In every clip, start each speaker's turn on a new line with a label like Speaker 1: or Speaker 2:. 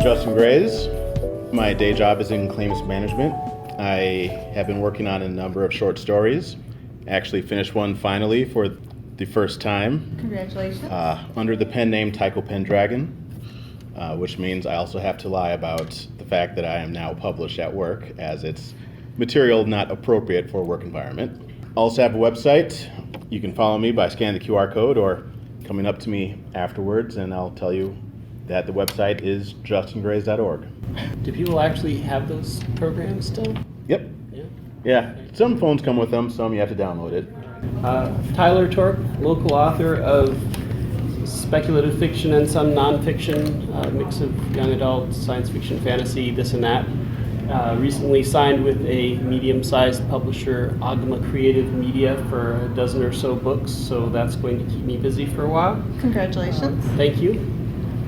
Speaker 1: Justin Grays. My day job is in claims management. I have been working on a number of short stories. Actually finished one finally for the first time.
Speaker 2: Congratulations.
Speaker 1: Under the pen name Tycho Pendragon, which means I also have to lie about the fact that I am now published at work, as it's material not appropriate for a work environment. Also have a website. You can follow me by scanning the QR code or coming up to me afterwards, and I'll tell you that the website is justingrays.org.
Speaker 3: Do people actually have those programs still?
Speaker 1: Yep. Yeah. Some phones come with them, some you have to download it.
Speaker 3: Tyler Tork, local author of speculative fiction and some nonfiction, mix of young adult, science fiction, fantasy, this and that. Recently signed with a medium-sized publisher, Agama Creative Media, for a dozen or so books, so that's going to keep me busy for a while.
Speaker 2: Congratulations.
Speaker 3: Thank you.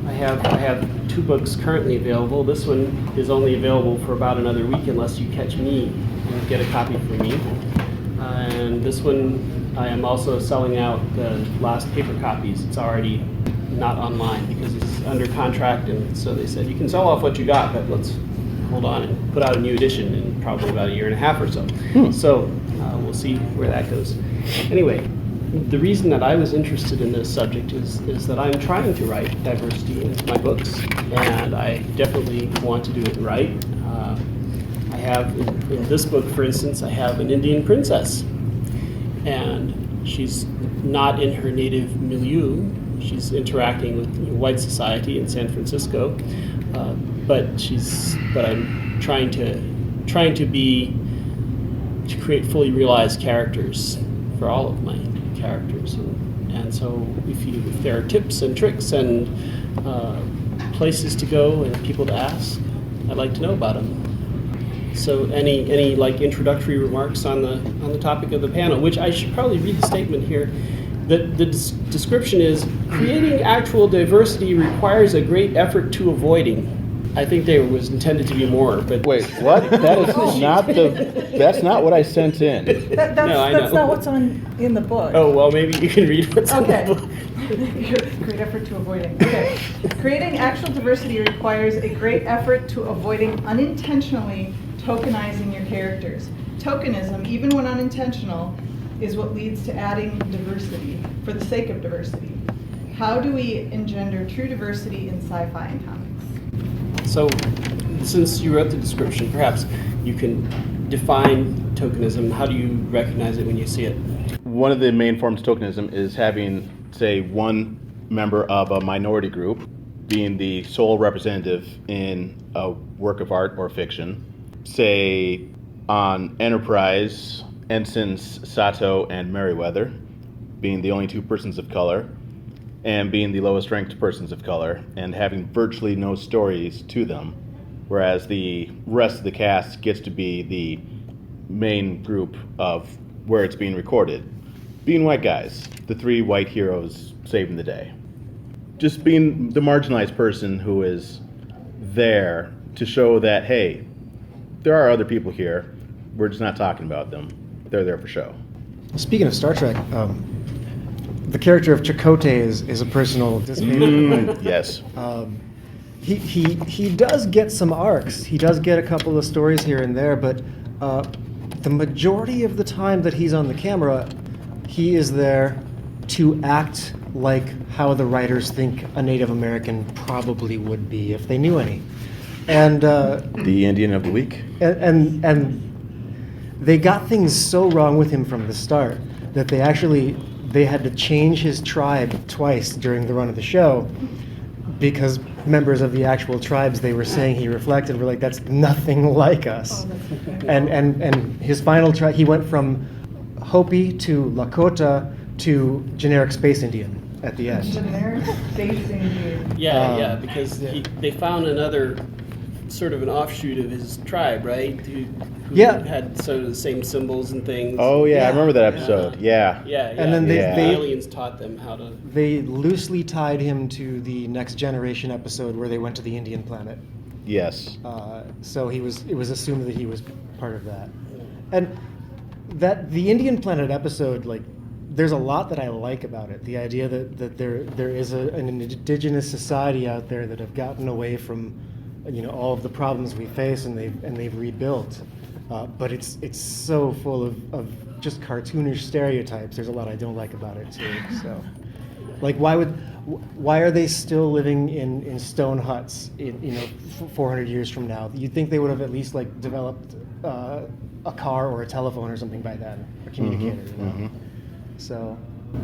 Speaker 3: I have 2 books currently available. This one is only available for about another week unless you catch me and get a copy from me. And this one I am also selling out the last paper copies. It's already not online because it's under contract, and so they said you can sell off what you got, but let's hold on and put out a new edition in probably about a year and a half or so. So we'll see where that goes. Anyway, the reason that I was interested in this subject is that I'm trying to write diversity into my books, and I definitely want to do it right. I have, in this book, for instance, I have an Indian princess, and she's not in her native milieu. She's interacting with white society in San Francisco, but I'm trying to create fully realized characters for all of my characters, and so if there are tips and tricks and places to go and people to ask, I'd like to know about them. So any like introductory remarks on the topic of the panel, which I should probably read the statement here. The description is, creating actual diversity requires a great effort to avoiding. I think there was intended to be more, but
Speaker 1: Wait, what? That is that's not what I sent in.
Speaker 2: That's not what's in the book.
Speaker 3: Oh, well, maybe you can read what's in the book.
Speaker 2: Great effort to avoiding. Okay. Creating actual diversity requires a great effort to avoiding unintentionally tokenizing your characters. Tokenism, even when unintentional, is what leads to adding diversity for the sake of diversity. How do we engender true diversity in sci-fi and comics?
Speaker 3: So, since you wrote the description, perhaps you can define tokenism. How do you recognize it when you see it?
Speaker 1: One of the main forms of tokenism is having, say, one member of a minority group being the sole representative in a work of art or fiction. Say, on Enterprise, Ensigns Sato and Merriweather being the only 2 persons of color, and being the lowest ranked persons of color, and having virtually no stories to them, whereas the rest of the cast gets to be the main group of where it's being recorded. Being white guys, the 3 white heroes saving the day. Just being the marginalized person who is there to show that, hey, there are other people here, we're just not talking about them. They're there for show.
Speaker 4: Speaking of Star Trek, the character of Chakotay is a personal disappointment.
Speaker 1: Yes.
Speaker 4: He does get some arcs. He does get a couple of stories here and there, but the majority of the time that he's on the camera, he is there to act like how the writers think a Native American probably would be if they knew any. And
Speaker 1: the Indian of the week.
Speaker 4: And they got things so wrong with him from the start that they had to change his tribe twice during the run of the show, because members of the actual tribes they were saying he reflected were like, that's nothing like us. And his final tribe, he went from Hopi to Lakota to generic space Indian at the end.
Speaker 2: Generic space Indian.
Speaker 3: Yeah, because they found another sort of an offshoot of his tribe, right? Who had sort of the same symbols and things.
Speaker 1: Oh yeah, I remember that episode. Yeah.
Speaker 3: And then the aliens taught them how to.
Speaker 4: They loosely tied him to the Next Generation episode where they went to the Indian planet.
Speaker 1: Yes.
Speaker 4: So it was assumed that he was part of that, and that the Indian planet episode, like, there's a lot that I like about it. The idea that there is an indigenous society out there that have gotten away from all of the problems we face, and they've rebuilt. But it's so full of just cartoonish stereotypes. There's a lot I don't like about it too. So, like, why are they still living in stone huts? 400 years from now, you'd think they would have at least like developed a car or a telephone or something by then, a communicator. So,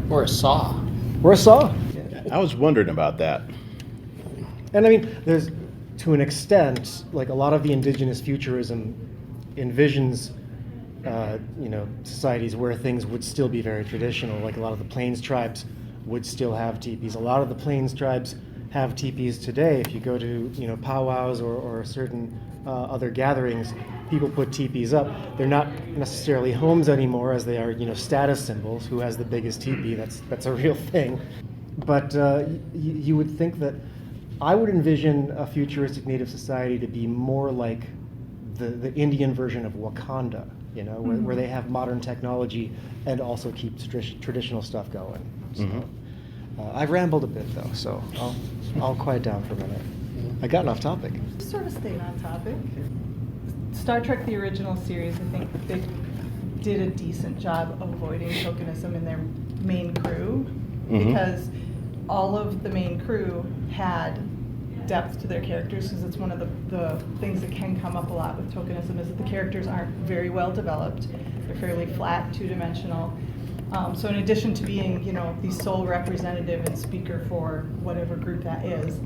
Speaker 3: Or a saw.
Speaker 4: or a saw.
Speaker 1: I was wondering about that.
Speaker 4: And I mean, there's, to an extent, like a lot of the indigenous futurism envisions, societies where things would still be very traditional. Like a lot of the Plains tribes would still have teepees. A lot of the Plains tribes have teepees today. If you go to, powwows or certain other gatherings, people put teepees up. They're not necessarily homes anymore, as they are, status symbols. Who has the biggest teepee? That's a real thing. But you would think that I would envision a futuristic native society to be more like the Indian version of Wakanda, where they have modern technology and also keep traditional stuff going. So, I've rambled a bit though, so I'll quiet down for a minute. I got off topic.
Speaker 2: Sort of staying on topic. Star Trek, the original series, I think they did a decent job of avoiding tokenism in their main crew, because all of the main crew had depth to their characters, because it's one of the things that can come up a lot with tokenism is that the characters aren't very well developed. They're fairly flat, two-dimensional. So in addition to being, the sole representative and speaker for whatever group that is,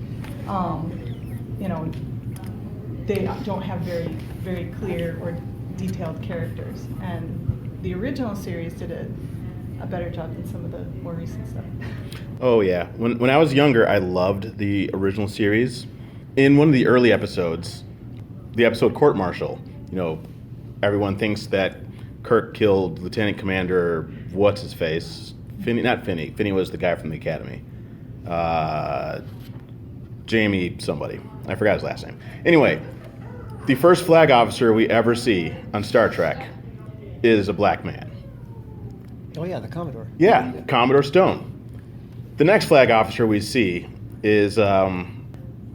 Speaker 2: they don't have very, very clear or detailed characters. And the original series did a better job than some of the more recent stuff.
Speaker 1: Oh yeah. When I was younger, I loved the original series. In one of the early episodes, the episode Court Martial, everyone thinks that Kirk killed Lieutenant Commander what's his face? Finney, not Finney. Finney was the guy from the academy. Jamie somebody. I forgot his last name. Anyway, the first flag officer we ever see on Star Trek is a black man.
Speaker 4: Oh yeah, the Commodore.
Speaker 1: Yeah, Commodore Stone. The next flag officer we see is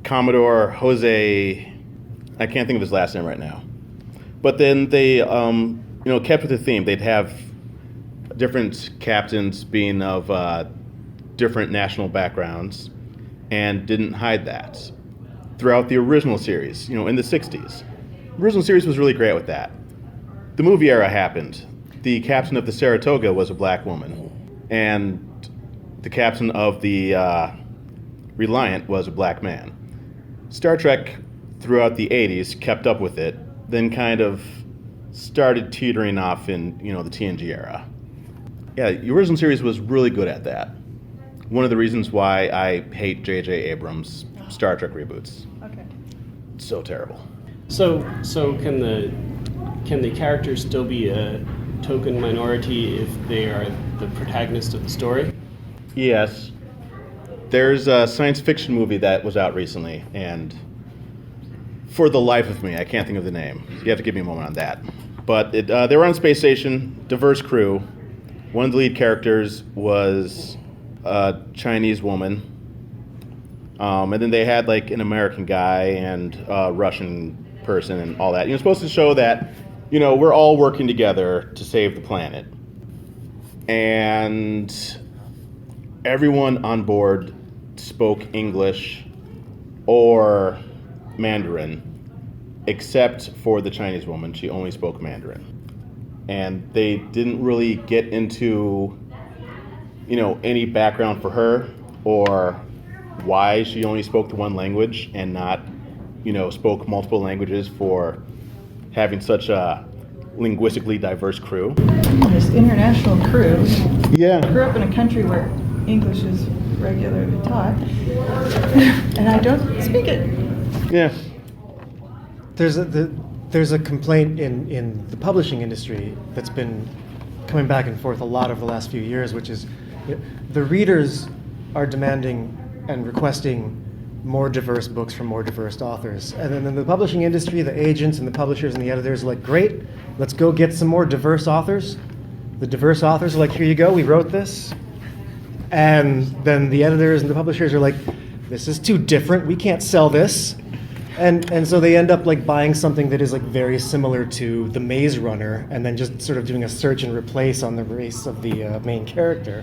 Speaker 1: Commodore Jose. I can't think of his last name right now. But then they, kept with the theme. They'd have different captains being of different national backgrounds, and didn't hide that throughout the original series. In the '60s, the original series was really great with that. The movie era happened. The captain of the Saratoga was a black woman, and the captain of the Reliant was a black man. Star Trek throughout the 80s kept up with it, then kind of started teetering off in, the TNG era. Yeah, the original series was really good at that. One of the reasons why I hate J.J. Abrams' Star Trek reboots.
Speaker 2: Okay.
Speaker 1: It's so terrible.
Speaker 3: So can the characters still be a token minority if they are the protagonist of the story?
Speaker 1: Yes. There's a science fiction movie that was out recently, and for the life of me, I can't think of the name. You have to give me a moment on that. But they were on a space station, diverse crew. One of the lead characters was a Chinese woman. And then they had like an American guy and a Russian person and all that. You're supposed to show that, we're all working together to save the planet. And everyone on board spoke English or Mandarin, except for the Chinese woman. She only spoke Mandarin. And they didn't really get into, any background for her or why she only spoke the one language and not, spoke multiple languages for having such a linguistically diverse crew.
Speaker 2: This international crew.
Speaker 1: Yeah.
Speaker 2: I grew up in a country where English is regularly taught, and I don't speak it.
Speaker 1: Yeah.
Speaker 4: There's a complaint in the publishing industry that's been coming back and forth a lot over the last few years, which is the readers are demanding and requesting more diverse books from more diverse authors. And then in the publishing industry, the agents and the publishers and the editors are like, great, let's go get some more diverse authors. The diverse authors are like, here you go, we wrote this. And then the editors and the publishers are like, this is too different, we can't sell this. And so they end up like buying something that is like very similar to the Maze Runner, and then just sort of doing a search and replace on the race of the main character,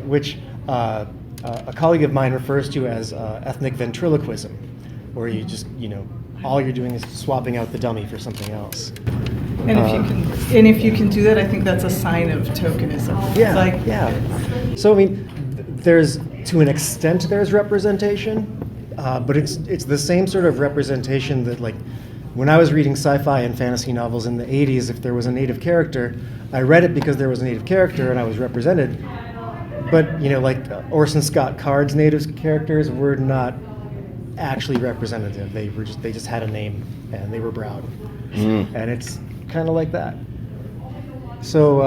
Speaker 4: which a colleague of mine refers to as ethnic ventriloquism, where you just, all you're doing is swapping out the dummy for something else.
Speaker 2: And if you can do that, I think that's a sign of tokenism.
Speaker 4: Yeah,
Speaker 2: It's
Speaker 4: yeah. So I mean, there's, to an extent, there's representation, but it's the same sort of representation that, like, when I was reading sci-fi and fantasy novels in the 80s, if there was a native character, I read it because there was a native character and I was represented. But, like Orson Scott Card's native characters were not actually representative. They just had a name and they were brown. And it's kind of like that. So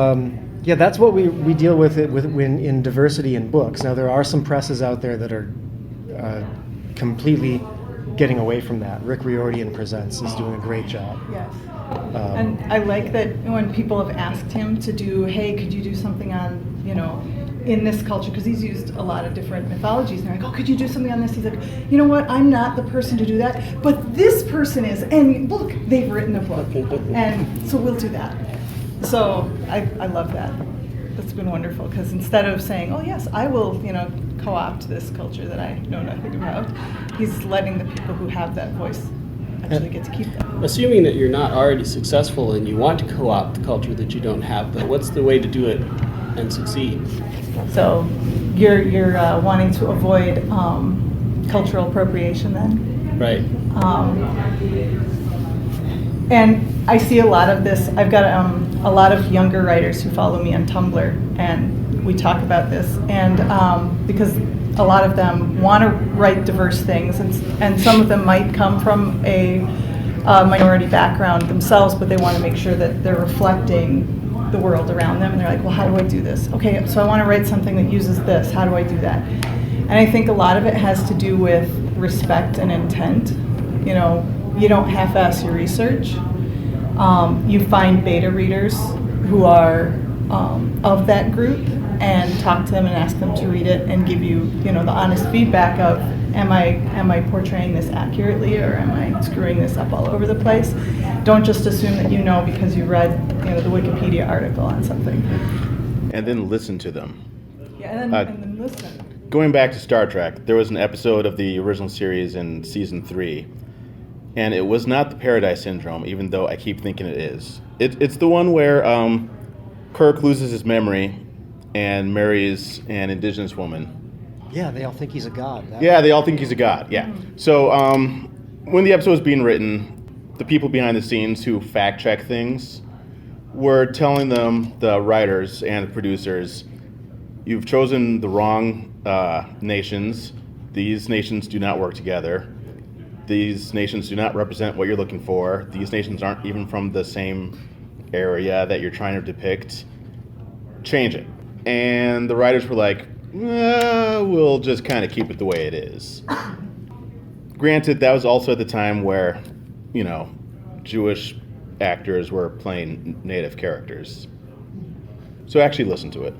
Speaker 4: yeah, that's what we deal with when in diversity in books. Now there are some presses out there that are completely getting away from that. Rick Riordan Presents is doing a great job.
Speaker 2: Yes. And I like that when people have asked him to do, hey, could you do something on, in this culture, because he's used a lot of different mythologies, and they're like, oh, could you do something on this? He's like, you know what, I'm not the person to do that, but this person is, and look, they've written a book, and so we'll do that. So I love that. That's been wonderful, because instead of saying, oh yes, I will, co-opt this culture that I know nothing about, he's letting the people who have that voice actually get to keep them.
Speaker 3: Assuming that you're not already successful and you want to co-opt the culture that you don't have, though, what's the way to do it and succeed?
Speaker 2: So you're wanting to avoid cultural appropriation then?
Speaker 3: Right.
Speaker 2: And I see a lot of this. I've got a lot of younger writers who follow me on Tumblr, and we talk about this. And because a lot of them want to write diverse things, and some of them might come from a minority background themselves, but they want to make sure that they're reflecting the world around them, and they're like, well, how do I do this? Okay, so I want to write something that uses this. How do I do that? And I think a lot of it has to do with respect and intent. You don't half-ass your research. You find beta readers who are of that group and talk to them and ask them to read it and give you, the honest feedback of, am I portraying this accurately, or am I screwing this up all over the place? Don't just assume that you know because you read, the Wikipedia article on something.
Speaker 1: And then listen to them.
Speaker 2: Yeah, and then listen.
Speaker 1: Going back to Star Trek, there was an episode of the original series in season 3, and it was not the Paradise Syndrome, even though I keep thinking it is. It's the one where Kirk loses his memory and marries an indigenous woman.
Speaker 4: Yeah, they all think he's a god.
Speaker 1: Yeah, they all think he's a god, yeah. So when the episode was being written, the people behind the scenes who fact-check things were telling them, the writers and the producers, you've chosen the wrong nations. These nations do not work together. These nations do not represent what you're looking for. These nations aren't even from the same area that you're trying to depict. Change it. And the writers were like, we'll just kind of keep it the way it is. Granted, that was also at the time where, Jewish actors were playing native characters. So actually listen to it,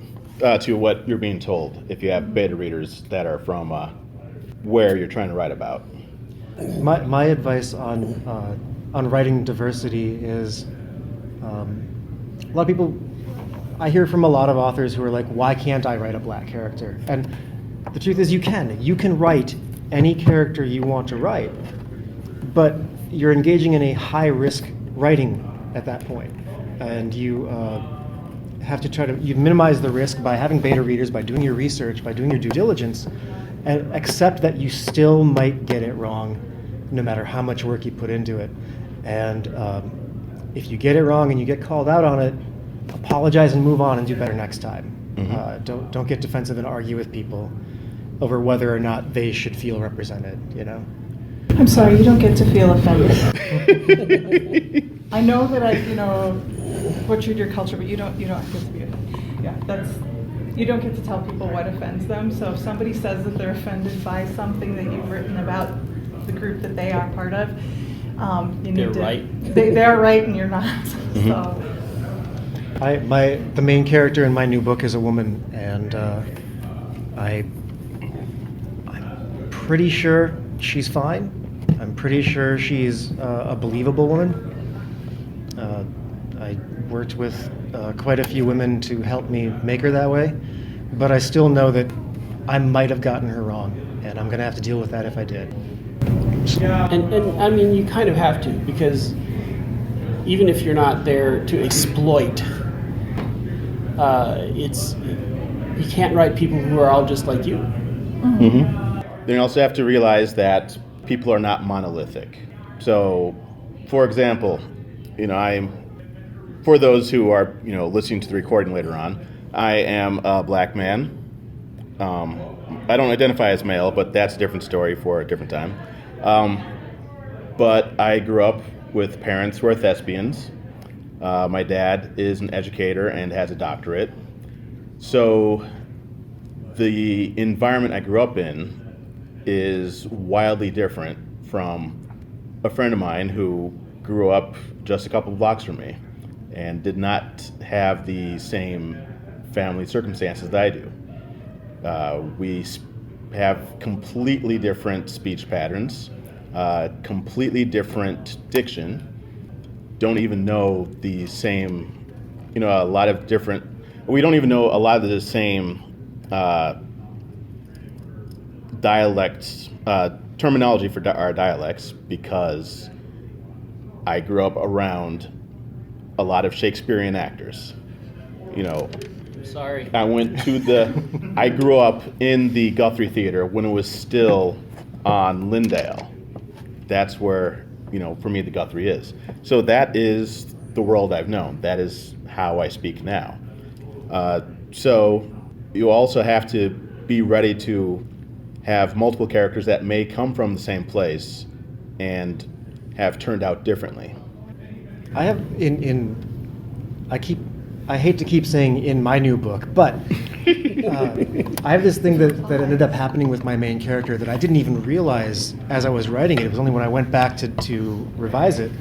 Speaker 1: to what you're being told, if you have beta readers that are from where you're trying to write about.
Speaker 4: My advice on writing diversity is a lot of people. I hear from a lot of authors who are like, why can't I write a black character? And the truth is you can. You can write any character you want to write, but you're engaging in a high-risk writing at that point. And you have to you minimize the risk by having beta readers, by doing your research, by doing your due diligence, and accept that you still might get it wrong no matter how much work you put into it. And if you get it wrong and you get called out on it, apologize and move on and do better next time. Don't get defensive and argue with people over whether or not they should feel represented,
Speaker 2: I'm sorry, you don't get to feel offended. I know that I, butchered your culture, but you don't get to be offended. Yeah, you don't get to tell people what offends them. So if somebody says that they're offended by something that you've written about the group that they are part of, you need
Speaker 3: They're right.
Speaker 2: They're right and you're not. So.
Speaker 4: The main character in my new book is a woman, and I'm pretty sure she's fine. I'm pretty sure she's a believable woman. I worked with quite a few women to help me make her that way, but I still know that I might have gotten her wrong, and I'm going to have to deal with that if I did.
Speaker 3: And I mean, you kind of have to, because even if you're not there to exploit, you can't write people who are all just like you.
Speaker 1: Mm-hmm. Then you also have to realize that people are not monolithic. So, for example, for those who are listening to the recording later on, I am a black man. I don't identify as male, but that's a different story for a different time. But I grew up with parents who are thespians. My dad is an educator and has a doctorate. So the environment I grew up in is wildly different from a friend of mine who grew up just a couple of blocks from me and did not have the same family circumstances that I do. We have completely different speech patterns, completely different diction, don't even know the same, we don't even know a lot of the same dialects, terminology for our dialects, because I grew up around a lot of Shakespearean actors.
Speaker 3: Sorry.
Speaker 1: I grew up in the Guthrie Theater when it was still on Lyndale. That's where, for me, the Guthrie is. So that is the world I've known. That is how I speak now. So you also have to be ready to have multiple characters that may come from the same place and have turned out differently.
Speaker 4: I have I hate to keep saying in my new book, but I have this thing that ended up happening with my main character that I didn't even realize as I was writing it. It was only when I went back to revise it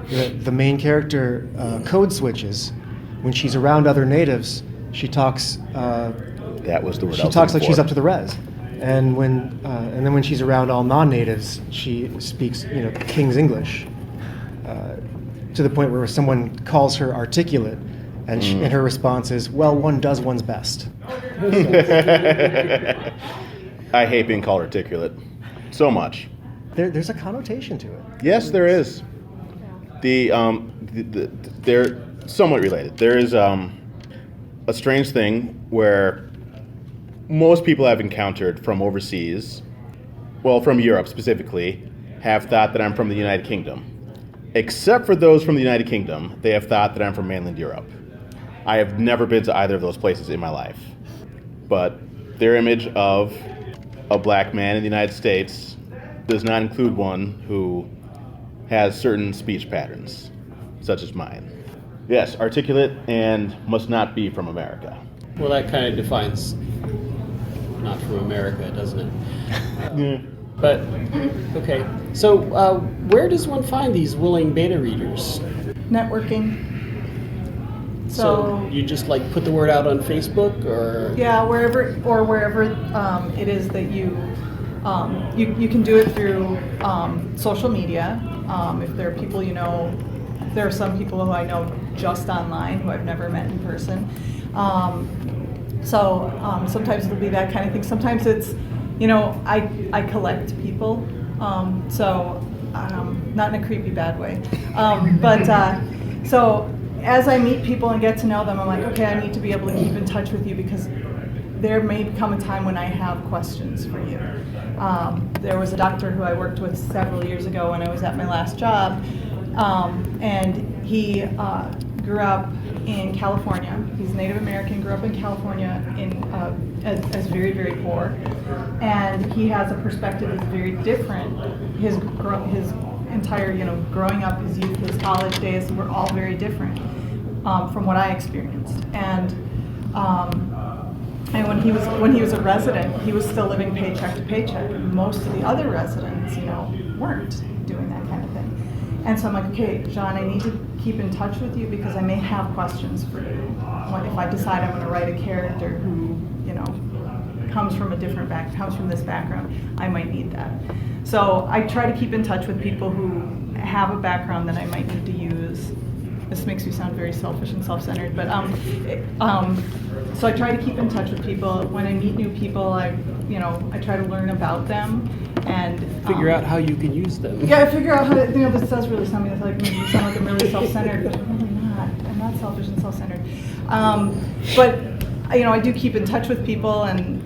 Speaker 4: that the main character code switches. When she's around other natives, she talks.
Speaker 1: That was the word.
Speaker 4: She talks like she's up to the res, and then when she's around all non-natives, she speaks King's English, to the point where someone calls her articulate. And her response is, well, one does one's best.
Speaker 1: I hate being called articulate so much.
Speaker 4: There's a connotation to it.
Speaker 1: Yes, there is. They're somewhat related. There is a strange thing where most people I've encountered from overseas, well, from Europe specifically, have thought that I'm from the United Kingdom. Except for those from the United Kingdom, they have thought that I'm from mainland Europe. I have never been to either of those places in my life. But their image of a black man in the United States does not include one who has certain speech patterns, such as mine. Yes, articulate and must not be from America.
Speaker 3: Well, that kind of defines not from America, doesn't it?
Speaker 1: Yeah.
Speaker 3: But, okay. So where does one find these willing beta readers?
Speaker 2: Networking.
Speaker 3: So you just put the word out on Facebook, or?
Speaker 2: Yeah, wherever it is that you can do it through social media. If there are people there are some people who I know just online who I've never met in person. Sometimes it'll be that kind of thing. Sometimes it's, I collect people, not in a creepy bad way, so as I meet people and get to know them, I'm like, okay, I need to be able to keep in touch with you because there may come a time when I have questions for you. There was a doctor who I worked with several years ago when I was at my last job, and he grew up in California. He's Native American, grew up in California as very, very poor, and he has a perspective that's very different. His entire, growing up, his youth, his college days were all very different from what I experienced. And when he was a resident, he was still living paycheck to paycheck. Most of the other residents, weren't doing that kind of thing. And so I'm like, okay, John, I need to keep in touch with you because I may have questions for you. If I decide I'm going to write a character who, comes from this background, I might need that. So I try to keep in touch with people who have a background that I might need to use. This makes me sound very selfish and self-centered, but so I try to keep in touch with people. When I meet new people, I try to learn about them and
Speaker 3: Figure out how you can use them.
Speaker 2: Yeah, I figure out how to. This does really sound like maybe you sound like I'm really self-centered, but I'm really not. I'm not selfish and self-centered. But I do keep in touch with people, and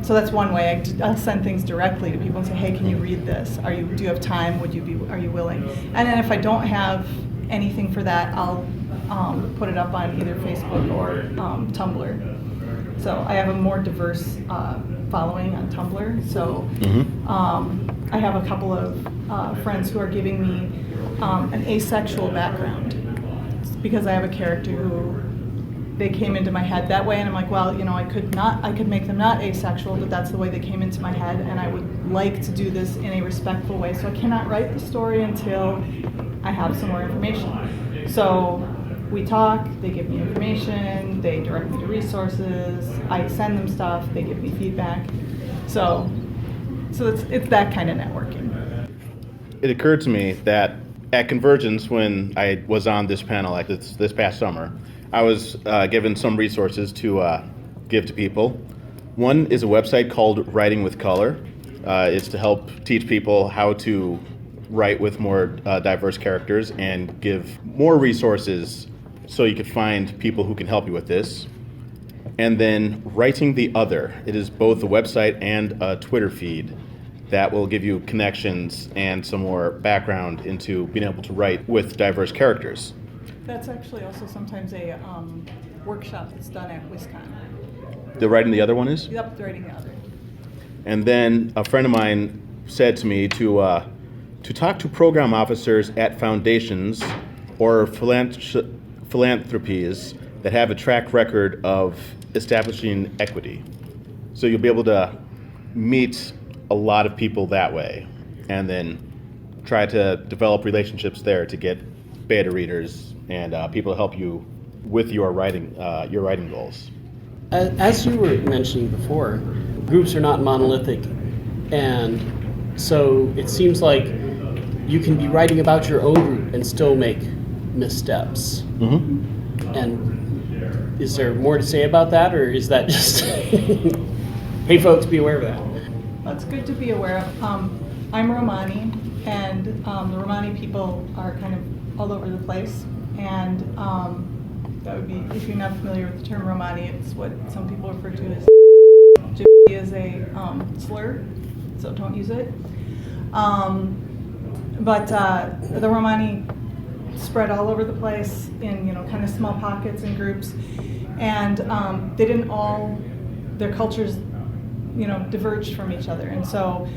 Speaker 2: so that's one way. I'll send things directly to people and say, hey, can you read this? Do you have time? Are you willing? And then if I don't have anything for that, I'll put it up on either Facebook or Tumblr. So I have a more diverse following on Tumblr. So I have a couple of friends who are giving me an asexual background. It's because I have a character who they came into my head that way, and I'm like, well, I could make them not asexual, but that's the way they came into my head, and I would like to do this in a respectful way. So I cannot write the story until I have some more information. So we talk, they give me information, they direct me to resources, I send them stuff, they give me feedback. So it's that kind of networking.
Speaker 1: It occurred to me that at Convergence, when I was on this panel this past summer, I was given some resources to give to people. One is a website called Writing with Color. It's to help teach people how to write with more diverse characters and give more resources so you could find people who can help you with this. And then Writing the Other. It is both a website and a Twitter feed that will give you connections and some more background into being able to write with diverse characters.
Speaker 2: That's actually also sometimes a workshop that's done at Wisconsin.
Speaker 1: The Writing the Other one is?
Speaker 2: Yep, the Writing the Other.
Speaker 1: And then a friend of mine said to me to talk to program officers at foundations or philanthropies that have a track record of establishing equity. So you'll be able to meet a lot of people that way, and then try to develop relationships there to get beta readers and people to help you with your writing goals.
Speaker 3: As you were mentioning before, groups are not monolithic, and so it seems like you can be writing about your own group and still make missteps.
Speaker 1: Mm-hmm.
Speaker 3: And is there more to say about that, or is that just, hey folks, be aware of that?
Speaker 2: Well, it's good to be aware of. I'm Romani, and the Romani people are kind of all over the place, and that would be, if you're not familiar with the term Romani, it's what some people refer to as is a slur, so don't use it. But the Romani spread all over the place in kind of small pockets and groups, and they didn't all, their cultures diverged from each other, and so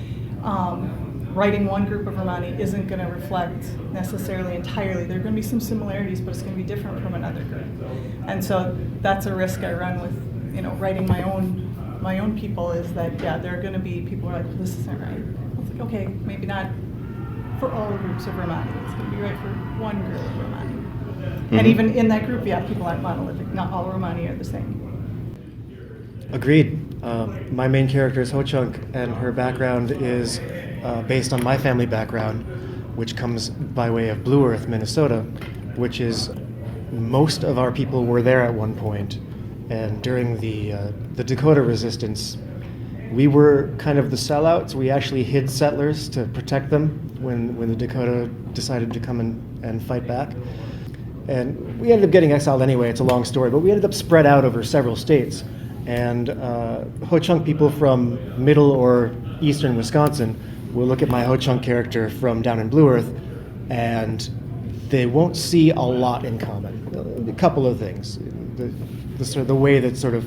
Speaker 2: writing one group of Romani isn't going to reflect necessarily entirely. There are going to be some similarities, but it's going to be different from another group, and so that's a risk I run with writing my own people, is that there are going to be people who are like, well, this isn't right. It's like, okay, maybe not for all groups of Romani. It's going to be right for one group of Romani. Mm-hmm. And even in that group, people aren't monolithic. Not all Romani are the same.
Speaker 4: Agreed. My main character is Ho-Chunk, and her background is based on my family background, which comes by way of Blue Earth, Minnesota, which is, most of our people were there at one point. And during the Dakota resistance, we were kind of the sellouts. We actually hid settlers to protect them when the Dakota decided to come and fight back. And we ended up getting exiled anyway. It's a long story, but we ended up spread out over several states. And Ho-Chunk people from middle or eastern Wisconsin will look at my Ho-Chunk character from down in Blue Earth, and they won't see a lot in common. A couple of things. The way that sort of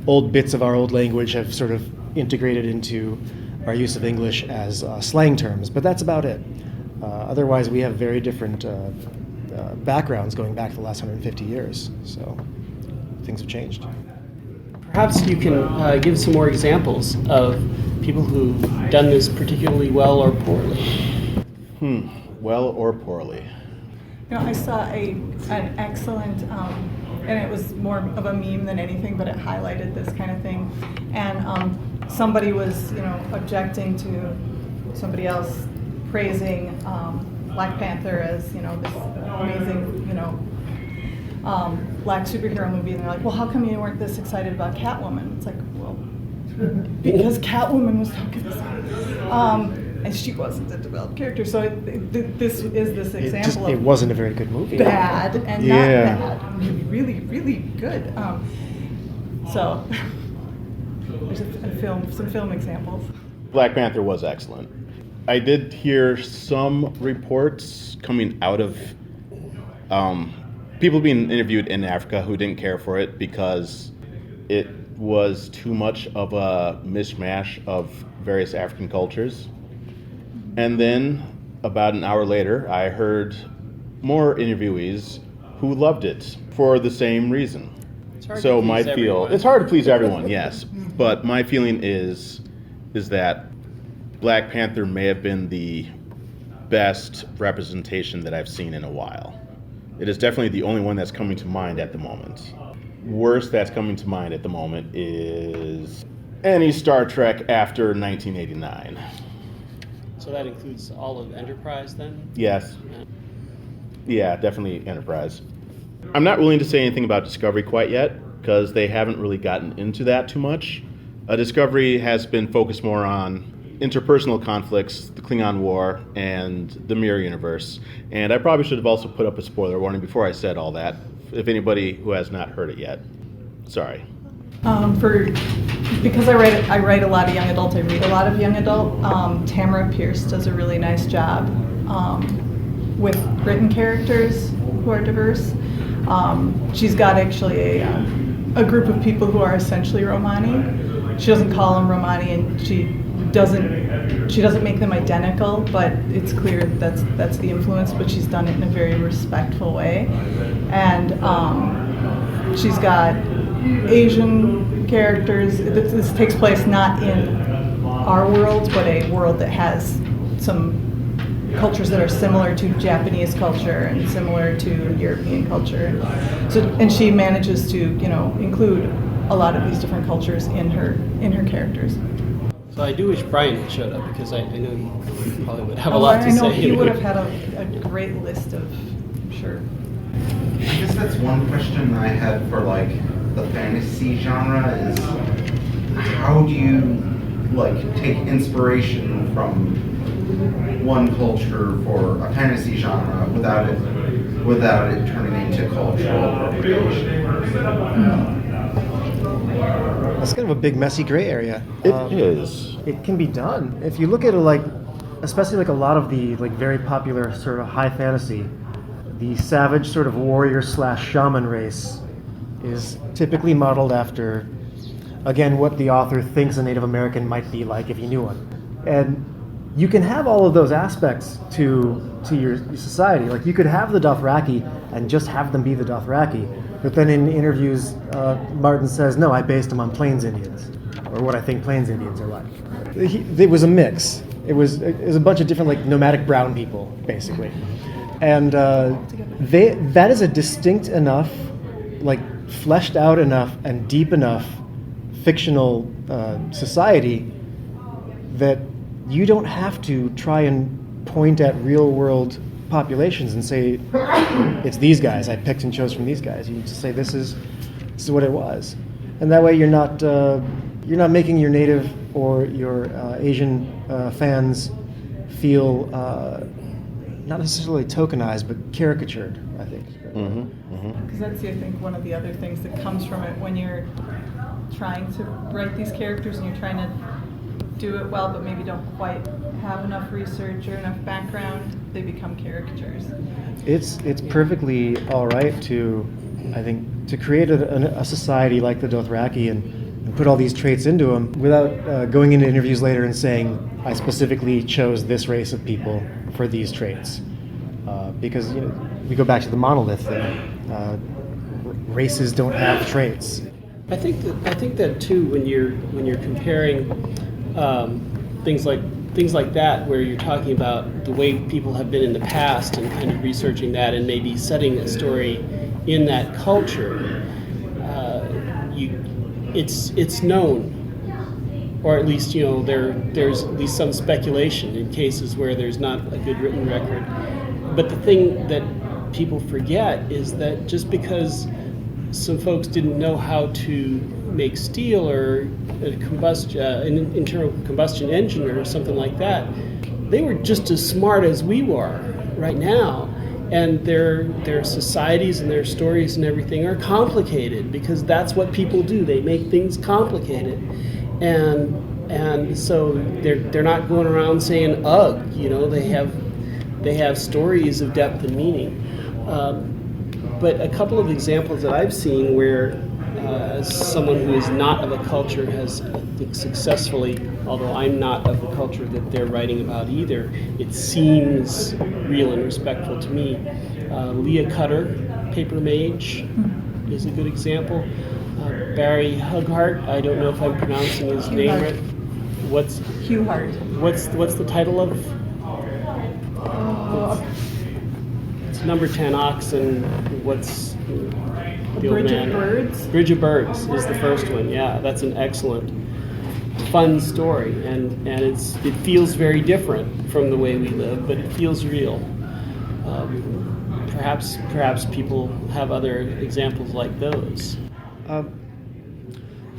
Speaker 4: old bits of our old language have sort of integrated into our use of English as slang terms, but that's about it. Otherwise, we have very different backgrounds going back the last 150 years, so things have changed.
Speaker 3: Perhaps you can give some more examples of people who've done this particularly well or poorly.
Speaker 1: Well or poorly.
Speaker 2: I saw an excellent, and it was more of a meme than anything, but it highlighted this kind of thing. And somebody was, objecting to somebody else praising Black Panther as, you know, this amazing, you know, black superhero movie, and they're like, well, how come you weren't this excited about Catwoman? It's like, well, because Catwoman was tokenizing. And she wasn't a developed character, so this is this example
Speaker 4: It
Speaker 2: of
Speaker 4: wasn't a very good movie.
Speaker 2: bad and
Speaker 4: Yeah.
Speaker 2: not bad, really, really good. So there's some film examples.
Speaker 1: Black Panther was excellent. I did hear some reports coming out of people being interviewed in Africa who didn't care for it because it was too much of a mishmash of various African cultures. And then, about an hour later, I heard more interviewees who loved it for the same reason. So my it's hard to please everyone, yes. But my feeling is that Black Panther may have been the best representation that I've seen in a while. It is definitely the only one that's coming to mind at the moment. Worst that's coming to mind at the moment is any Star Trek after 1989.
Speaker 3: So that includes all of Enterprise then?
Speaker 1: Yes. Yeah, definitely Enterprise. I'm not willing to say anything about Discovery quite yet because they haven't really gotten into that too much. Discovery has been focused more on interpersonal conflicts, the Klingon War, and the Mirror Universe. And I probably should have also put up a spoiler warning before I said all that, if anybody who has not heard it yet. Sorry.
Speaker 2: Because I write a lot of young adult, I read a lot of young adult. Tamara Pierce does a really nice job with written characters who are diverse. She's got actually a group of people who are essentially Romani. She doesn't call them Romani, and she doesn't make them identical, but it's clear that's the influence. But she's done it in a very respectful way, and she's got Asian characters. This takes place not in our world, but a world that has some cultures that are similar to Japanese culture and similar to European culture. So, and she manages to, you know, include a lot of these different cultures in her characters.
Speaker 3: So I do wish Brian had showed up because I know he probably would have a lot to say.
Speaker 2: I know he would have had a great list of, I'm sure.
Speaker 5: I guess that's one question I had for like the fantasy genre is how do you like take inspiration from one culture for a fantasy genre without it turning into cultural appropriation?
Speaker 4: That's kind of a big, messy gray area.
Speaker 1: It is.
Speaker 4: It can be done. If you look at it, like, especially like a lot of the like very popular sort of high fantasy, the savage sort of warrior / shaman race is typically modeled after, again, what the author thinks a Native American might be like if he knew one. And you can have all of those aspects to your society. Like you could have the Dothraki and just have them be the Dothraki, but then in interviews, Martin says, no, I based them on Plains Indians, or what I think Plains Indians are like. It was a mix. It was a bunch of different like nomadic brown people, basically. And that is a distinct enough, like fleshed out enough and deep enough fictional society that you don't have to try and point at real world populations and say, it's these guys, I picked and chose from these guys. You just say, this is what it was. And that way you're not making your native or your Asian fans feel not necessarily tokenized, but caricatured, I think.
Speaker 2: Because that's, I think, one of the other things that comes from it when you're trying to write these characters and you're trying to do it well, but maybe don't quite have enough research or enough background, they become caricatures.
Speaker 4: It's perfectly all right to, I think, to create a society like the Dothraki and put all these traits into them without going into interviews later and saying, I specifically chose this race of people for these traits. Because we go back to the monolith thing. Races don't have traits.
Speaker 3: I think that too when you're comparing things like that, where you're talking about the way people have been in the past and kind of researching that and maybe setting a story in that culture, it's known or at least, there's at least some speculation in cases where there's not a good written record. But the thing that people forget is that just because some folks didn't know how to make steel or an internal combustion engine or something like that, they were just as smart as we were right now. And their societies and their stories and everything are complicated because that's what people do. They make things complicated. And so they're not going around saying ugh, they have stories of depth and meaning. But a couple of examples that I've seen where someone who is not of a culture has, I think, successfully, although I'm not of the culture that they're writing about either, it seems real and respectful to me. Leah Cutter, Paper Mage, is a good example. Barry Hughart, I don't know if I'm pronouncing his name right.
Speaker 2: Hugh Hart.
Speaker 3: What's the title of? It's Number 10 Ox, and what's the old
Speaker 2: Bridge
Speaker 3: man?
Speaker 2: of Birds.
Speaker 3: Bridge of Birds is the first one. Yeah, that's an excellent, fun story, and it feels very different from the way we live, but it feels real. Perhaps people have other examples like those.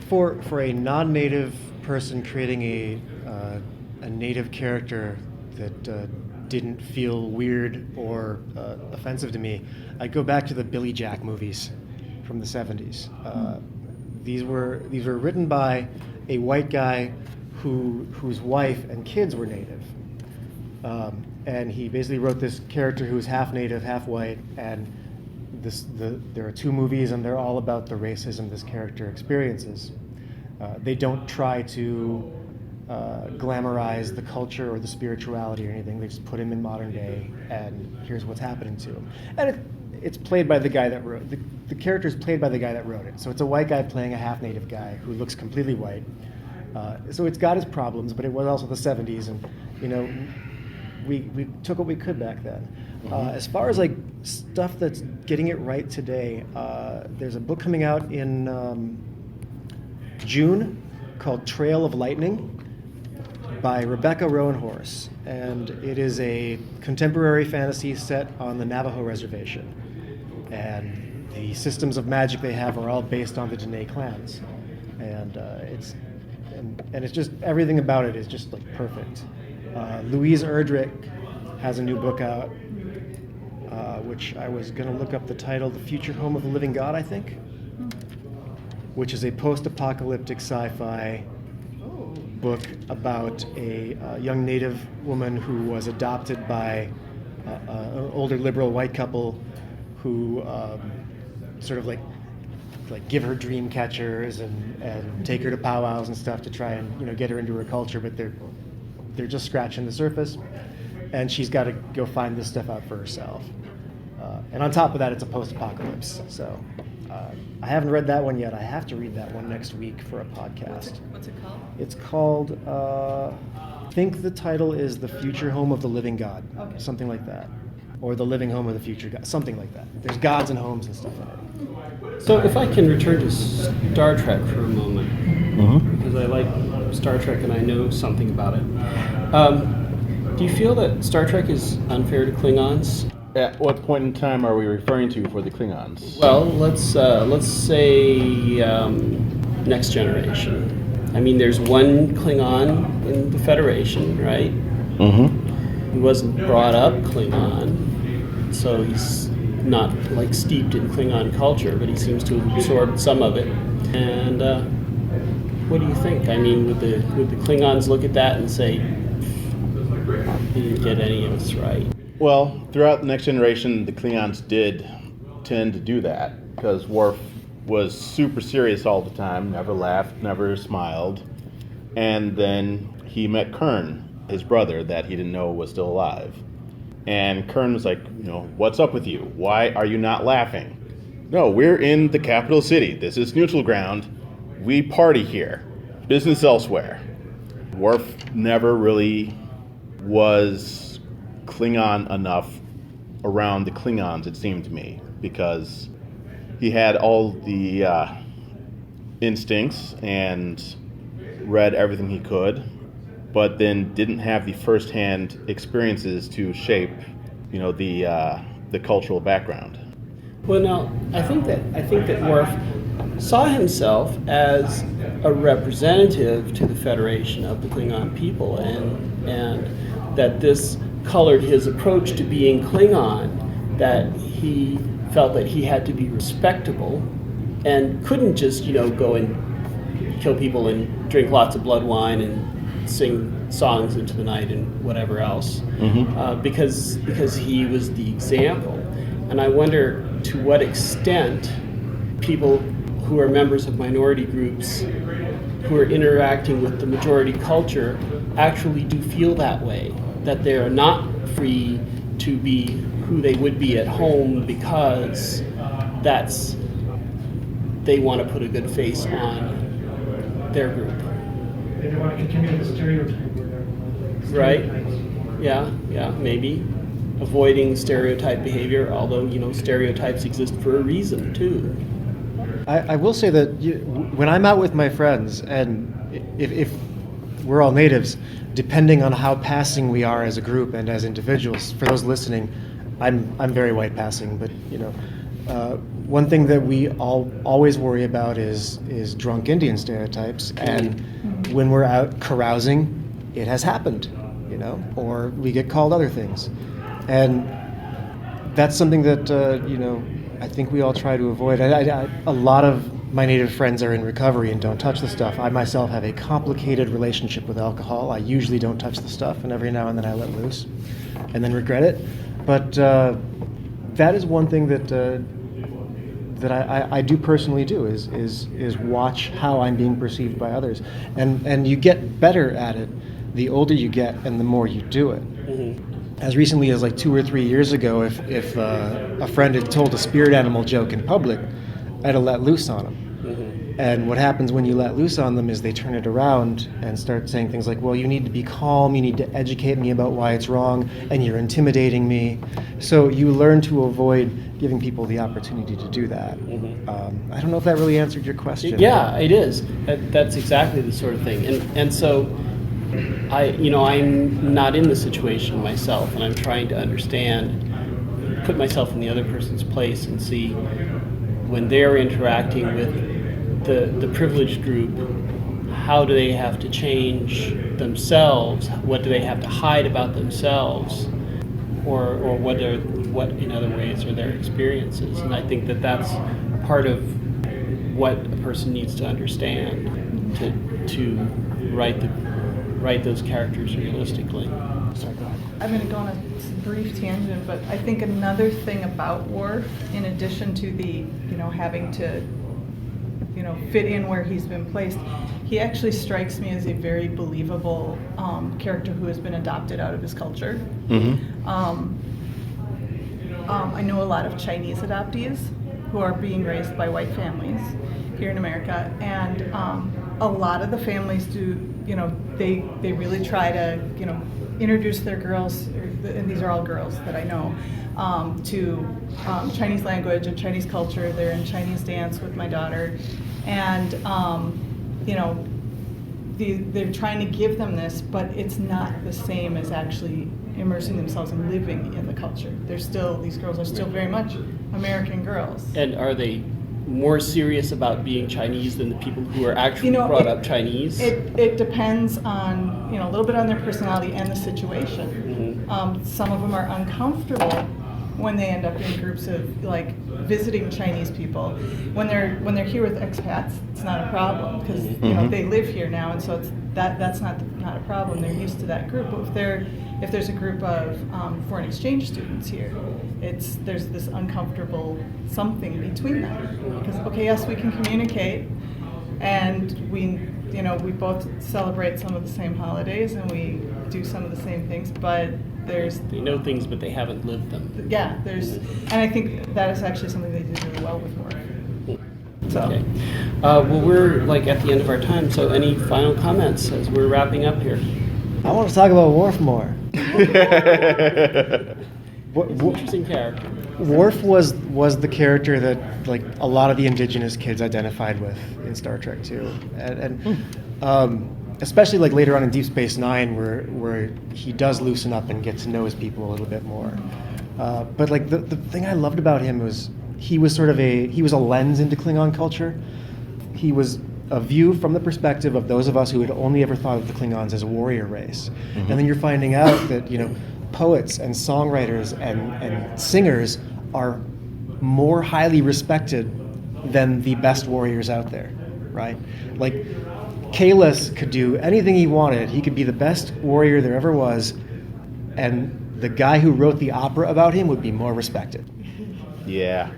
Speaker 4: For a non-native person creating a native character that didn't feel weird or offensive to me, I'd go back to the Billy Jack movies from the 70s. These were written by a white guy whose wife and kids were native. And he basically wrote this character who was half native, half white, and there are two movies, and they're all about the racism this character experiences. They don't try to glamorize the culture or the spirituality or anything. They just put him in modern day, and here's what's happening to him. And it's played by the guy that wrote the character is played by the guy that wrote it. So it's a white guy playing a half native guy who looks completely white. So it's got its problems, but it was also the 70s, and we took what we could back then. As far as like stuff that's getting it right today, there's a book coming out in June called Trail of Lightning by Rebecca Roanhorse, and it is a contemporary fantasy set on the Navajo reservation, and the systems of magic they have are all based on the Dene clans, and it's just everything about it is just like perfect. Louise Erdrich has a new book out, which I was going to look up the title, The Future Home of the Living God, I think, which is a post-apocalyptic sci-fi book about a young Native woman who was adopted by an older liberal white couple who sort of like give her dream catchers and take her to powwows and stuff to try and get her into her culture, but they're just scratching the surface, and she's got to go find this stuff out for herself. And on top of that, it's a post-apocalypse. So I haven't read that one yet. I have to read that one next week for a podcast.
Speaker 2: What's it called?
Speaker 4: It's called, I think the title is The Future Home of the Living God, something like that. Or The Living Home of the Future God, something like that. There's gods and homes and stuff in it.
Speaker 3: So if I can return to Star Trek for a moment, because I like Star Trek and I know something about it. Do you feel that Star Trek is unfair to Klingons?
Speaker 1: At what point in time are we referring to for the Klingons?
Speaker 3: Well, let's say Next Generation. I mean, there's one Klingon in the Federation, right?
Speaker 1: Mm-hmm.
Speaker 3: He wasn't brought up Klingon, so he's not like steeped in Klingon culture, but he seems to have absorbed some of it. And what do you think? I mean, would the Klingons look at that and say, "He didn't get any of us right"?
Speaker 1: Well, throughout the Next Generation, the Klingons did tend to do that, because Worf was super serious all the time, never laughed, never smiled. And then he met Kurn, his brother, that he didn't know was still alive. And Kurn was like, what's up with you? Why are you not laughing? No, we're in the capital city. This is neutral ground. We party here. Business elsewhere. Worf never really was Klingon enough around the Klingons, it seemed to me, because he had all the instincts and read everything he could, but then didn't have the first-hand experiences to shape, the cultural background.
Speaker 3: Well, now I think that Worf saw himself as a representative to the Federation of the Klingon people, and that this colored his approach to being Klingon, that he felt that he had to be respectable and couldn't just, go and kill people and drink lots of blood wine and sing songs into the night and whatever else, because he was the example. And I wonder to what extent people who are members of minority groups who are interacting with the majority culture actually do feel that way, that they're not free to be who they would be at home because they want to put a good face on their group.
Speaker 6: They don't want to continue the stereotype.
Speaker 3: Right? Yeah, maybe. Avoiding stereotype behavior, although, stereotypes exist for a reason, too.
Speaker 4: I will say that when I'm out with my friends, and if we're all natives, depending on how passing we are as a group and as individuals, for those listening, I'm very white passing, but one thing that we always worry about is drunk Indian stereotypes, and when we're out carousing, it has happened, or we get called other things, and that's something that I think we all try to avoid. A lot of my native friends are in recovery and don't touch the stuff. I myself have a complicated relationship with alcohol. I usually don't touch the stuff, and every now and then I let loose, and then regret it. But that is one thing that I do personally do is watch how I'm being perceived by others, and you get better at it the older you get and the more you do it. As recently as like 2 or 3 years ago, if a friend had told a spirit animal joke in public, I'd have let loose on him. And what happens when you let loose on them is they turn it around and start saying things like, well, you need to be calm, you need to educate me about why it's wrong, and you're intimidating me. So you learn to avoid giving people the opportunity to do that. I don't know if that really answered your question.
Speaker 3: Yeah, it is. That's exactly the sort of thing. And so I'm not in the situation myself, and I'm trying to understand, put myself in the other person's place and see when they're interacting with the privileged group, how do they have to change themselves? What do they have to hide about themselves? Or what in other ways are their experiences? And I think that that's part of what a person needs to understand to write those characters realistically.
Speaker 4: Sorry, go ahead.
Speaker 2: I'm going to go on a brief tangent, but I think another thing about Worf, in addition to the, having to, fit in where he's been placed, he actually strikes me as a very believable character who has been adopted out of his culture. I know a lot of Chinese adoptees who are being raised by white families here in America, and a lot of the families do, they really try to, introduce their girls, and these are all girls that I know, to Chinese language and Chinese culture. They're in Chinese dance with my daughter, and they're trying to give them this, but it's not the same as actually immersing themselves and living in the culture. These girls are still very much American girls.
Speaker 3: And are they more serious about being Chinese than the people who are actually brought up Chinese?
Speaker 2: It depends on, a little bit on their personality and the situation. Some of them are uncomfortable when they end up in groups of visiting Chinese people. When they're here with expats, it's not a problem because they live here now, and so that's not a problem. They're used to that group. But if there's a group of foreign exchange students here, there's this uncomfortable something between them. Because yes, we can communicate, and we both celebrate some of the same holidays, and we do some of the same things, but they know
Speaker 3: things, but they haven't lived them.
Speaker 2: Yeah, and I think that is actually something they did really well with Worf. So.
Speaker 3: Okay. Well, we're at the end of our time, so any final comments as we're wrapping up here?
Speaker 4: I want to talk about Worf more.
Speaker 3: Interesting character.
Speaker 4: Worf was the character that a lot of the indigenous kids identified with in Star Trek too, and Especially like later on in Deep Space Nine, where he does loosen up and get to know his people a little bit more. But like the thing I loved about him was he was a lens into Klingon culture. He was a view from the perspective of those of us who had only ever thought of the Klingons as a warrior race. And then you're finding out that, poets and songwriters and singers are more highly respected than the best warriors out there, right? Like, Kahless could do anything he wanted. He could be the best warrior there ever was, and the guy who wrote the opera about him would be more respected.
Speaker 1: Yeah.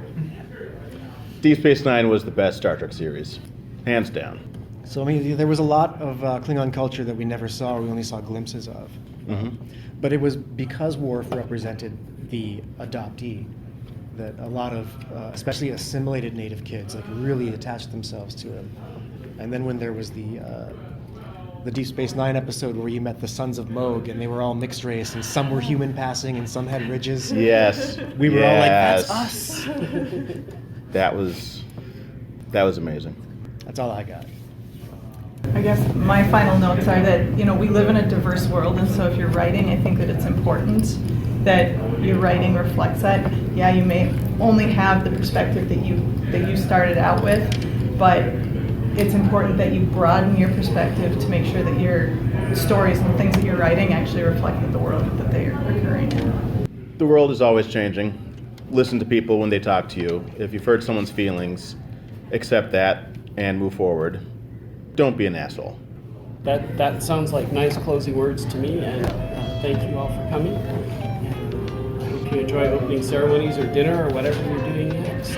Speaker 1: Deep Space Nine was the best Star Trek series, hands down.
Speaker 4: So, I mean, there was a lot of Klingon culture that we never saw, or we only saw glimpses of. But it was because Worf represented the adoptee that a lot of, especially assimilated native kids, like really attached themselves to him. And then when there was the Deep Space Nine episode where you met the Sons of Moog, and they were all mixed race, and some were human passing, and some had ridges.
Speaker 1: Yes.
Speaker 4: We were all like, "That's us."
Speaker 1: That was amazing.
Speaker 4: That's all I got.
Speaker 2: I guess my final notes are that, we live in a diverse world, and so if you're writing, I think that it's important that your writing reflects that. Yeah, you may only have the perspective that you started out with, but it's important that you broaden your perspective to make sure that your stories and things that you're writing actually reflect the world that they are occurring in.
Speaker 1: The world is always changing. Listen to people when they talk to you. If you've hurt someone's feelings, accept that and move forward. Don't be an asshole.
Speaker 3: That sounds like nice closing words to me, and thank you all for coming. I hope you enjoy opening ceremonies or dinner or whatever you're doing next.